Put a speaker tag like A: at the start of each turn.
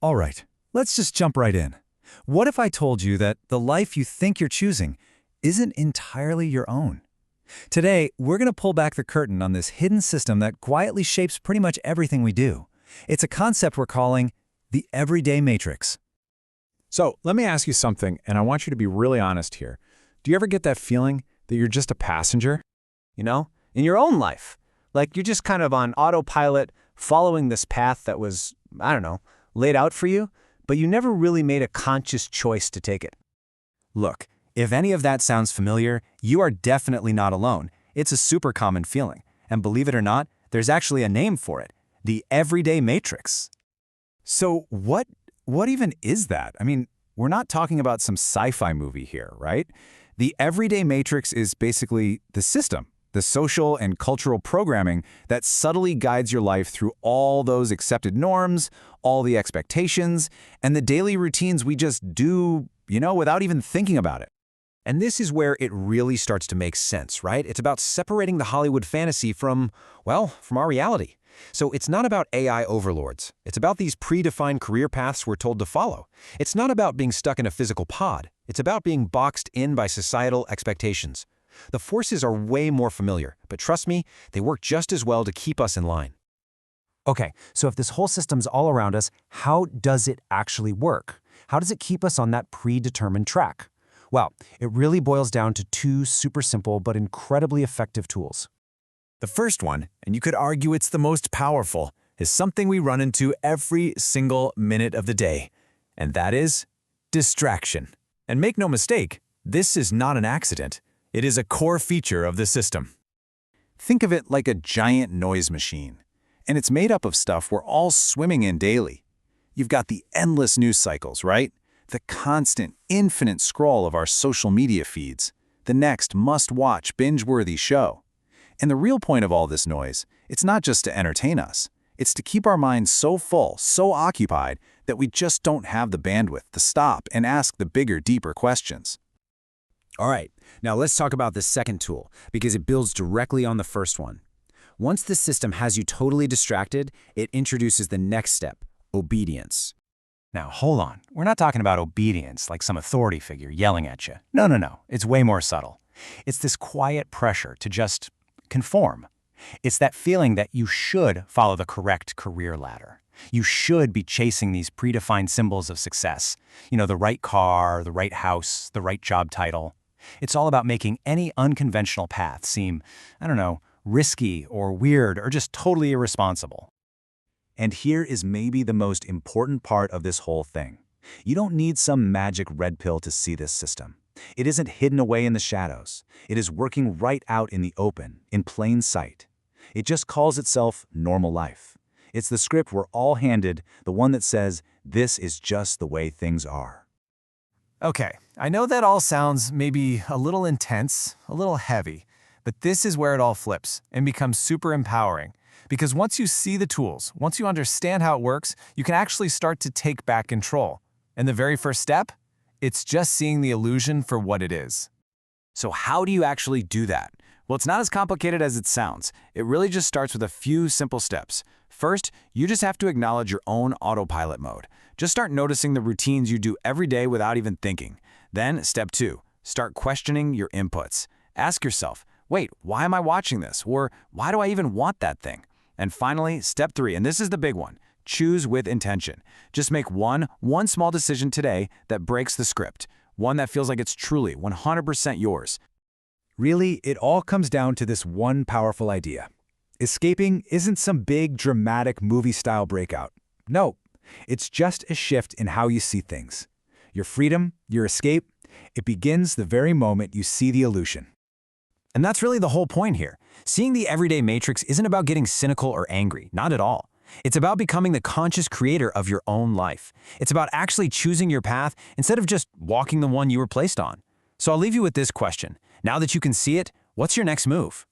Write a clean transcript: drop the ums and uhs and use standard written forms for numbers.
A: All right, let's just jump right in. What if I told you that the life you think you're choosing isn't entirely your own? Today, we're going to pull back the curtain on this hidden system that quietly shapes pretty much everything we do. It's a concept we're calling the everyday matrix.
B: So let me ask you something, and I want you to be really honest here. Do you ever get that feeling that you're just a passenger?
C: In your own life. Like you're just kind of on autopilot, following this path that was, I don't know, laid out for you, but you never really made a conscious choice to take it.
A: Look, if any of that sounds familiar, you are definitely not alone. It's a super common feeling. And believe it or not, there's actually a name for it, the everyday matrix. So what even is that? I mean, we're not talking about some sci-fi movie here, right? The everyday matrix is basically the system, the social and cultural programming that subtly guides your life through all those accepted norms, all the expectations, and the daily routines we just do, without even thinking about it.
C: And this is where it really starts to make sense, right? It's about separating the Hollywood fantasy from our reality. So it's not about AI overlords. It's about these predefined career paths we're told to follow. It's not about being stuck in a physical pod. It's about being boxed in by societal expectations. The forces are way more familiar, but trust me, they work just as well to keep us in line.
D: Okay, so if this whole system's all around us, how does it actually work? How does it keep us on that predetermined track? Well, it really boils down to two super simple but incredibly effective tools.
A: The first one, and you could argue it's the most powerful, is something we run into every single minute of the day, and that is distraction. And make no mistake, this is not an accident. It is a core feature of the system. Think of it like a giant noise machine, and it's made up of stuff we're all swimming in daily. You've got the endless news cycles, right? The constant, infinite scroll of our social media feeds, the next must-watch, binge-worthy show. And the real point of all this noise, it's not just to entertain us. It's to keep our minds so full, so occupied, that we just don't have the bandwidth to stop and ask the bigger, deeper questions.
C: All right, now let's talk about the second tool, because it builds directly on the first one. Once the system has you totally distracted, it introduces the next step, obedience.
D: Now, hold on. We're not talking about obedience like some authority figure yelling at you. No. It's way more subtle. It's this quiet pressure to just conform. It's that feeling that you should follow the correct career ladder. You should be chasing these predefined symbols of success. The right car, the right house, the right job title. It's all about making any unconventional path seem, risky or weird or just totally irresponsible.
A: And here is maybe the most important part of this whole thing. You don't need some magic red pill to see this system. It isn't hidden away in the shadows. It is working right out in the open, in plain sight. It just calls itself normal life. It's the script we're all handed, the one that says, this is just the way things are.
D: Okay, I know that all sounds maybe a little intense, a little heavy, but this is where it all flips and becomes super empowering. Because once you see the tools, once you understand how it works, you can actually start to take back control. And the very first step? It's just seeing the illusion for what it is.
C: So how do you actually do that? Well, it's not as complicated as it sounds. It really just starts with a few simple steps. First, you just have to acknowledge your own autopilot mode. Just start noticing the routines you do every day without even thinking. Then, step 2, start questioning your inputs. Ask yourself, wait, why am I watching this? Or why do I even want that thing? And finally, step 3, and this is the big one. Choose with intention. Just make one small decision today that breaks the script, one that feels like it's truly 100% yours.
A: Really, it all comes down to this one powerful idea. Escaping isn't some big, dramatic movie-style breakout. No, it's just a shift in how you see things. Your freedom, your escape, it begins the very moment you see the illusion.
C: And that's really the whole point here. Seeing the everyday matrix isn't about getting cynical or angry, not at all. It's about becoming the conscious creator of your own life. It's about actually choosing your path instead of just walking the one you were placed on. So I'll leave you with this question. Now that you can see it, what's your next move?